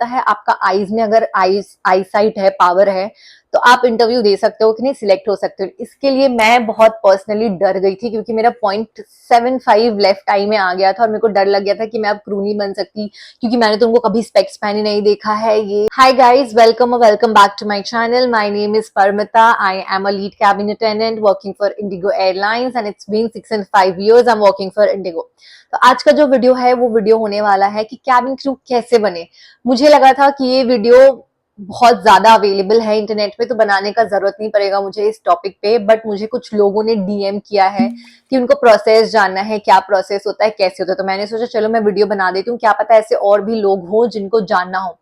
सकता है आपका आईज में अगर आई साइट है, पावर है, तो आप इंटरव्यू दे सकते हो कि नहीं, सिलेक्ट हो सकते हो। इसके लिए मैं बहुत पर्सनली डर गई थी क्योंकि मेरा 0.75 लेफ्ट आई में आ गया था और मेरे को डर लग गया था कि मैं अब क्रू नहीं बन सकती क्योंकि मैंने तो उनको कभी स्पेक्स पहने नहीं देखा है। ये hi guys, welcome back to my channel. My name is Paromita. I am a lead cabin attendant working for IndiGo airlines and it's been 6 and 5 years I am working for IndiGo. तो आज का जो वीडियो है वो वीडियो होने वाला है कि कैबिन क्रू कैसे बने। मुझे लगा था कि ये वीडियो बहुत ज्यादा अवेलेबल है इंटरनेट पे, तो बनाने का जरूरत नहीं पड़ेगा मुझे इस टॉपिक पे, बट मुझे कुछ लोगों ने डीएम किया है कि उनको प्रोसेस जानना है, क्या प्रोसेस होता है, कैसे होता है। तो मैंने सोचा चलो मैं वीडियो बना देती हूँ, क्या पता ऐसे और भी लोग हों जिनको जानना हो।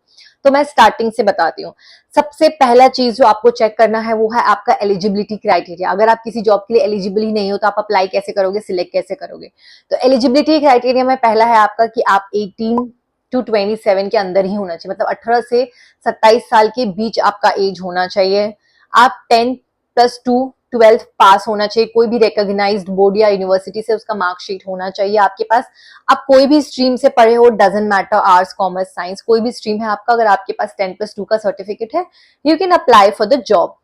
तो मैं स्टार्टिंग से बताती हूँ। सबसे पहला चीज जो आपको चेक करना है वो है आपका एलिजिबिलिटी क्राइटेरिया। अगर आप किसी जॉब के लिए एलिजिबल ही नहीं हो तो आप अप्लाई कैसे करोगे, सिलेक्ट कैसे करोगे। तो एलिजिबिलिटी क्राइटेरिया में पहला है आपका कि आप 18 to 27 के अंदर ही होना चाहिए, मतलब 18 से 27 साल के बीच आपका एज होना चाहिए। आप 10+2 12th पास होना चाहिए, कोई भी रिकॉग्नाइज्ड बोर्ड या यूनिवर्सिटी से उसका मार्कशीट होना चाहिए आपके पास। आप कोई भी स्ट्रीम से पढ़े हो, doesn't matter, arts, commerce, science, कोई भी स्ट्रीम है आपका, अगर आपके पास 10+2 का सर्टिफिकेट है, you can apply for the job.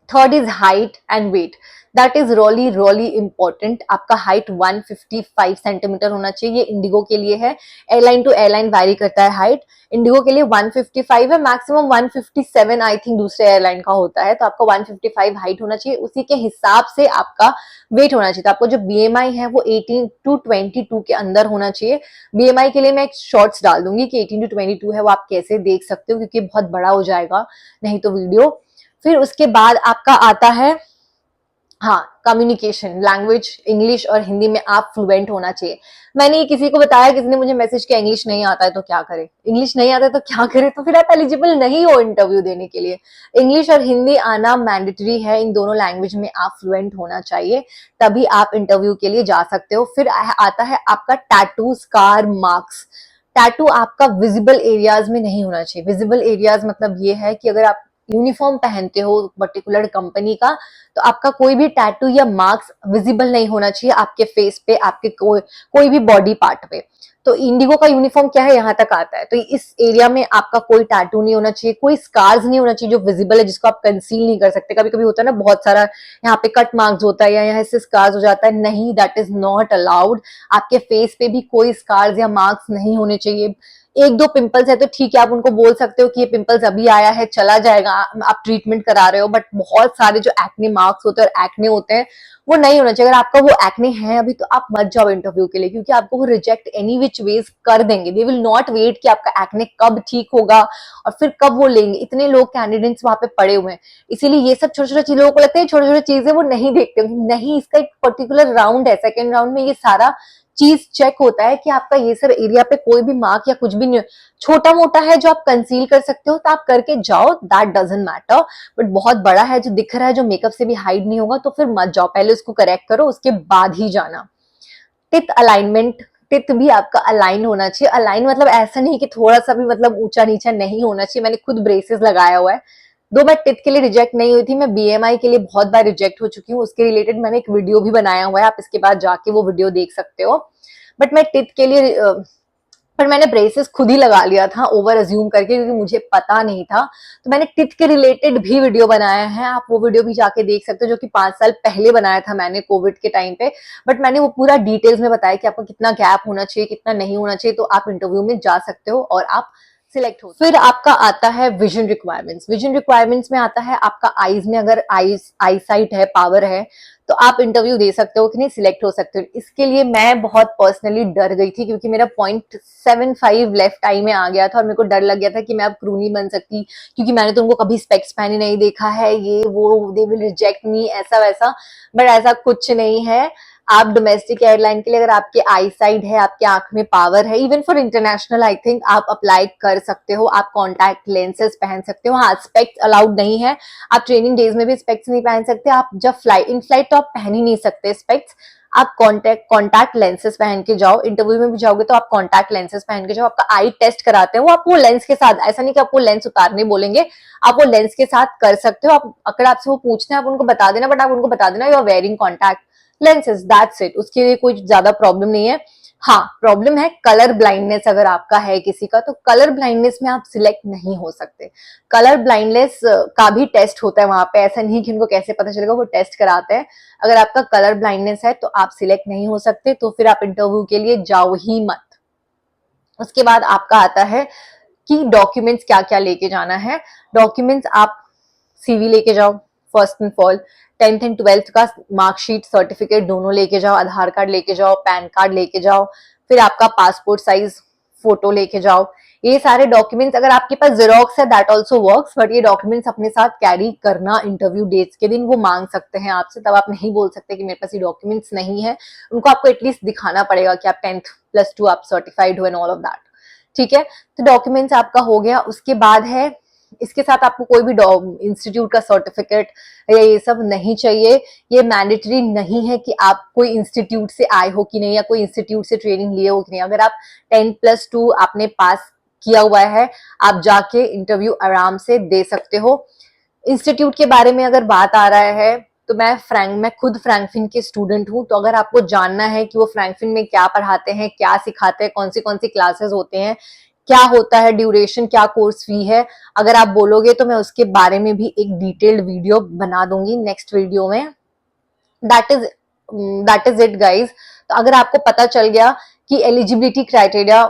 Third is height and weight. That is really important. आपका हाइट 155 सेंटीमीटर होना चाहिए, ये इंडिगो के लिए है। एयरलाइन टू एयरलाइन वैरी करता है हाइट। इंडिगो के लिए 155 है, मैक्सिमम 157 आई थिंक दूसरे एयरलाइन का होता है। तो आपका 155 हाइट होना चाहिए, उसी के हिसाब से आपका वेट होना चाहिए। तो आपको जो बीएमआई है वो 18 to 22 के अंदर होना चाहिए। बीएमआई के लिए मैं एक शॉर्ट्स डाल दूंगी कि 18 to 22 है, वो आप कैसे देख सकते हो क्योंकि बहुत बड़ा हो जाएगा नहीं तो वीडियो। फिर उसके बाद आपका आता है कम्युनिकेशन लैंग्वेज। इंग्लिश और हिंदी में आप फ्लुएंट होना चाहिए। मैंने किसी को बताया, किसी ने मुझे मैसेज किया इंग्लिश नहीं आता है तो क्या करे, इंग्लिश नहीं आता है तो क्या करे, तो फिर आप एलिजिबल नहीं हो इंटरव्यू देने के लिए। इंग्लिश और हिंदी आना मैंडेटरी है, इन दोनों लैंग्वेज में आप फ्लुएंट होना चाहिए, तभी आप इंटरव्यू के लिए जा सकते हो। फिर आता है आपका टैटू, स्कार, मार्क्स। टैटू आपका विजिबल एरियाज में नहीं होना चाहिए। विजिबल एरियाज मतलब ये है कि अगर आप यूनिफॉर्म पहनते हो पर्टिकुलर कंपनी का, तो आपका कोई भी टैटू या मार्क्स विजिबल नहीं होना चाहिए आपके फेस पे, आपके कोई भी बॉडी पार्ट पे। तो इंडिगो का यूनिफॉर्म क्या है, यहाँ तक आता है। तो इस एरिया में आपका कोई टैटू नहीं होना चाहिए, कोई स्कार्स नहीं होना चाहिए जो विजिबल है, जिसको आप कंसील नहीं कर सकते। कभी कभी होता है ना, बहुत सारा यहाँ पे कट मार्क्स होता है या यहाँ से स्कार्स हो जाता है, नहीं, दैट इज नॉट अलाउड। आपके फेस पे भी कोई स्कार्स या मार्क्स नहीं होने चाहिए। एक दो पिंपल्स है तो ठीक है, आप उनको बोल सकते हो कि ये पिंपल्स अभी आया है, चला जाएगा, आप ट्रीटमेंट करा रहे हो, बट बहुत सारे जो एक्ने मार्क्स होते हैं और एक्ने होते हैं वो नहीं होना चाहिए। अगर आपका वो एक्ने है अभी तो आप मत जाओ इंटरव्यू के लिए, क्योंकि आपको वो रिजेक्ट एनी विच वेज कर देंगे। दे विल नॉट वेट कि आपका एक्ने कब ठीक होगा और फिर कब वो लेंगे। इतने लोग कैंडिडेट्स वहां पे पड़े हुए हैं, इसीलिए ये सब छोटे छोटे चीजों, लोगों को लगता है छोटे छोटे चीजें वो नहीं देखते। नहीं, इसका एक पर्टिकुलर राउंड है, सेकेंड राउंड में ये सारा चीज चेक होता है कि आपका ये सब एरिया पे कोई भी मार्क या कुछ भी नहीं, छोटा मोटा है जो आप कंसील कर सकते हो तो आप करके जाओ, दैट डजंट मैटर। बट बहुत बड़ा है जो दिख रहा है, जो मेकअप से भी हाइड नहीं होगा, तो फिर मत जाओ, पहले उसको करेक्ट करो, उसके बाद ही जाना। टिथ अलाइनमेंट, टिथ भी आपका अलाइन होना चाहिए। अलाइन मतलब ऐसा नहीं कि थोड़ा सा भी मतलब ऊंचा नीचा नहीं होना चाहिए। मैंने खुद ब्रेसेस लगाया हुआ है, दो बार टिथ के लिए रिजेक्ट नहीं हुई थी, मैं बीएमआई के लिए बहुत बार रिजेक्ट हो चुकी हूँ। उसके रिलेटेड मैंने एक वीडियो भी बनाया हुआ है, आप इसके बाद जाके वो वीडियो देख सकते हो। बट मैं टिथ के लिए पर मैंने ब्रेसेस खुद ही लगा लिया था ओवर अज्यूम करके, क्योंकि मुझे पता नहीं था। तो मैंने टिथ के रिलेटेड भी वीडियो बनाया है, आप वो वीडियो भी जाके देख सकते हो, जो कि 5 साल पहले बनाया था मैंने कोविड के टाइम पे। बट मैंने वो पूरा डिटेल्स में बताया कि आपको कितना गैप होना चाहिए, कितना नहीं होना चाहिए, तो आप इंटरव्यू में जा सकते हो और आप सिलेक्ट हो। फिर आपका आता है विजन रिक्वायरमेंट्स। विजन रिक्वायरमेंट्स में आता है आपका आईज में अगर आई साइट है, पावर है, तो आप इंटरव्यू दे सकते हो कि नहीं, सिलेक्ट हो सकते हो। इसके लिए मैं बहुत पर्सनली डर गई थी क्योंकि मेरा 0.75 लेफ्ट आई में आ गया था और मेरे को डर लग गया था कि मैं अब क्रू नहीं बन सकती क्योंकि मैंने तो उनको कभी स्पेक्स पहने नहीं देखा है, ये वो, दे विल रिजेक्ट मी, ऐसा वैसा। बट ऐसा कुछ नहीं है। आप डोमेस्टिक एयरलाइन के लिए अगर आपके आई साइड है, आपके आंख में पावर है, even for international I think आप अप्लाई कर सकते हो। आप कॉन्टैक्ट लेंसेज पहन सकते हो। हाँ, स्पेक्स अलाउड नहीं है, आप ट्रेनिंग डेज में भी स्पेक्स नहीं पहन सकते। आप जब इन फ्लाइट तो आप पहन ही नहीं सकते स्पेक्स। आप कॉन्टैक्ट लेंसेज पहन के जाओ। इंटरव्यू में भी जाओगे तो आप कॉन्टैक्ट लेंसेज पहन के जाओ। आपका आई टेस्ट कराते हैं वो आपको लेंस के साथ, ऐसा नहीं कि आपको लेंस उतारने बोलेंगे, आप वो लेंस के साथ कर सकते हो। आप अगर आपसे वो पूछते हैं आप उनको बता देना, बट आप उनको बता देना you are wearing contact lenses, that's it. उसके लिए कोई ज्यादा प्रॉब्लम नहीं है। हाँ, प्रॉब्लम है कलर ब्लाइंडनेस अगर आपका है किसी का, तो कलर ब्लाइंडनेस में आप सिलेक्ट नहीं हो सकते। कलर ब्लाइंडनेस का भी टेस्ट होता है वहां पे, ऐसा नहीं कि उनको कैसे पता चलेगा, वो टेस्ट कराते हैं। अगर आपका कलर ब्लाइंडनेस है तो आप सिलेक्ट नहीं हो सकते, तो फिर आप इंटरव्यू के लिए जाओ ही मत। उसके बाद आपका आता है कि डॉक्यूमेंट्स क्या क्या लेके जाना है। डॉक्यूमेंट्स आप सीवी लेके जाओ first and all, 10th and 12th का मार्कशीट सर्टिफिकेट दोनों लेके जाओ, आधार कार्ड लेके जाओ, पैन कार्ड लेके जाओ, फिर आपका पासपोर्ट साइज फोटो लेके जाओ। ये सारे डॉक्यूमेंट्स अगर आपके पास जेरोक्स है दैट ऑल्सो वर्क्स, बट ये डॉक्यूमेंट्स अपने साथ कैरी करना, इंटरव्यू डेट्स के दिन वो मांग सकते हैं आपसे, तब आप नहीं बोल सकते कि मेरे पास ये डॉक्यूमेंट्स नहीं है। उनको आपको एटलीस्ट दिखाना पड़ेगा कि आप 10th +2 आप सर्टिफाइड हो एंड ऑल ऑफ दैट। ठीक है, तो डॉक्यूमेंट्स आपका हो गया। उसके बाद है, इसके साथ आपको कोई भी इंस्टीट्यूट का सर्टिफिकेट या ये सब नहीं चाहिए। ये मैंडेटरी नहीं है कि आप कोई इंस्टीट्यूट से आए हो कि नहीं, या कोई इंस्टीट्यूट से ट्रेनिंग लिए हो कि नहीं। अगर आप 10+2 आपने पास किया हुआ है, आप जाके इंटरव्यू आराम से दे सकते हो। इंस्टीट्यूट के बारे में अगर बात आ रहा है, तो मैं खुद फ्रैंकफिन के स्टूडेंट हूँ, तो अगर आपको जानना है कि वो फ्रैंकफिन में क्या पढ़ाते हैं, क्या सिखाते हैं, कौन सी क्लासेस होते हैं, क्या होता है ड्यूरेशन, क्या कोर्स फी है, अगर आप बोलोगे तो मैं उसके बारे में भी एक डिटेल्ड वीडियो बना दूंगी नेक्स्ट वीडियो में। That is it guys. तो अगर आपको पता चल गया कि एलिजिबिलिटी क्राइटेरिया,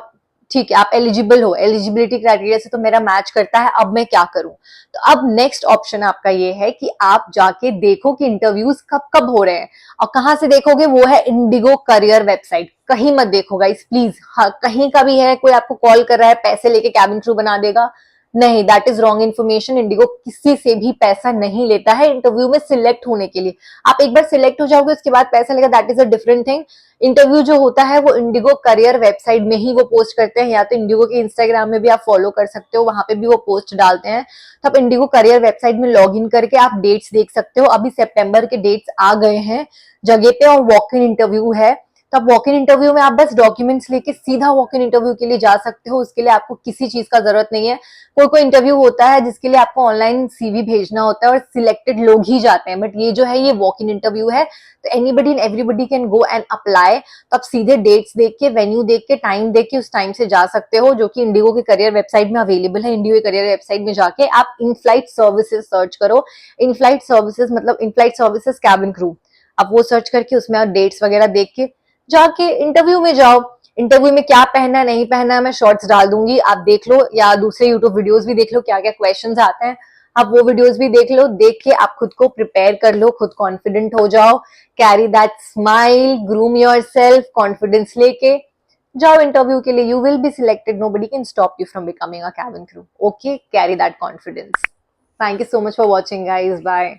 ठीक है आप एलिजिबल हो, एलिजिबिलिटी क्राइटेरिया से तो मेरा मैच करता है, अब मैं क्या करूं। तो अब नेक्स्ट ऑप्शन आपका ये है कि आप जाके देखो कि इंटरव्यूज कब कब हो रहे हैं, और कहां से देखोगे, वो है इंडिगो करियर वेबसाइट। कहीं मत देखो गाइस प्लीज, हाँ कहीं का भी है कोई आपको कॉल कर रहा है पैसे लेके कैबिन क्रू बना देगा, नहीं, that is wrong information. Indigo किसी से भी पैसा नहीं लेता है इंटरव्यू में सिलेक्ट होने के लिए। आप एक बार सिलेक्ट हो जाओगे उसके बाद पैसा लेगा, that is a different thing. Interview जो होता है वो इंडिगो करियर वेबसाइट में ही वो पोस्ट करते हैं, या तो इंडिगो के इंस्टाग्राम में भी आप फॉलो कर सकते हो, वहां पे भी वो पोस्ट डालते हैं। तो आप इंडिगो करियर वेबसाइट में लॉग इन करके आप डेट्स देख सकते हो। अभी सितंबर के डेट्स आ गए हैं जगह पे, और वॉक इन इंटरव्यू है। तो आप वॉक इन इंटरव्यू में आप बस डॉक्यूमेंट्स लेके सीधा वॉक इन इंटरव्यू के लिए जा सकते हो। उसके लिए आपको किसी चीज का जरूरत नहीं है। कोई कोई इंटरव्यू होता है जिसके लिए आपको ऑनलाइन सीवी भेजना होता है और सिलेक्टेड लोग ही जाते हैं, बट ये जो है ये वॉक इन इंटरव्यू है, तो anybody and everybody can go and apply. तो आप सीधे डेट्स देख के, वेन्यू देख के, टाइम देख के उस टाइम से जा सकते हो, जो कि इंडिगो के करियर वेबसाइट में अवेलेबल है। इंडिगो के करियर वेबसाइट में जाके आप इन फ्लाइट सर्विसेज सर्च करो। इन फ्लाइट सर्विसेज मतलब in flight services cabin crew, आप वो सर्च करके उसमें आप डेट्स वगैरह देख के जाके इंटरव्यू में जाओ। इंटरव्यू में क्या पहनना है नहीं पहनना है मैं शॉर्ट्स डाल दूंगी, आप देख लो, या दूसरे यूट्यूब वीडियोस भी देख लो क्या क्या क्वेश्चंस आते हैं, आप वो वीडियोस भी देख लो। देख के आप खुद को प्रिपेयर कर लो, खुद कॉन्फिडेंट हो जाओ, carry that smile, groom yourself, confidence लेके जाओ इंटरव्यू के लिए। You will be selected, nobody can stop you from becoming a cabin crew. Okay, carry that confidence. Thank you so much for watching guys, bye.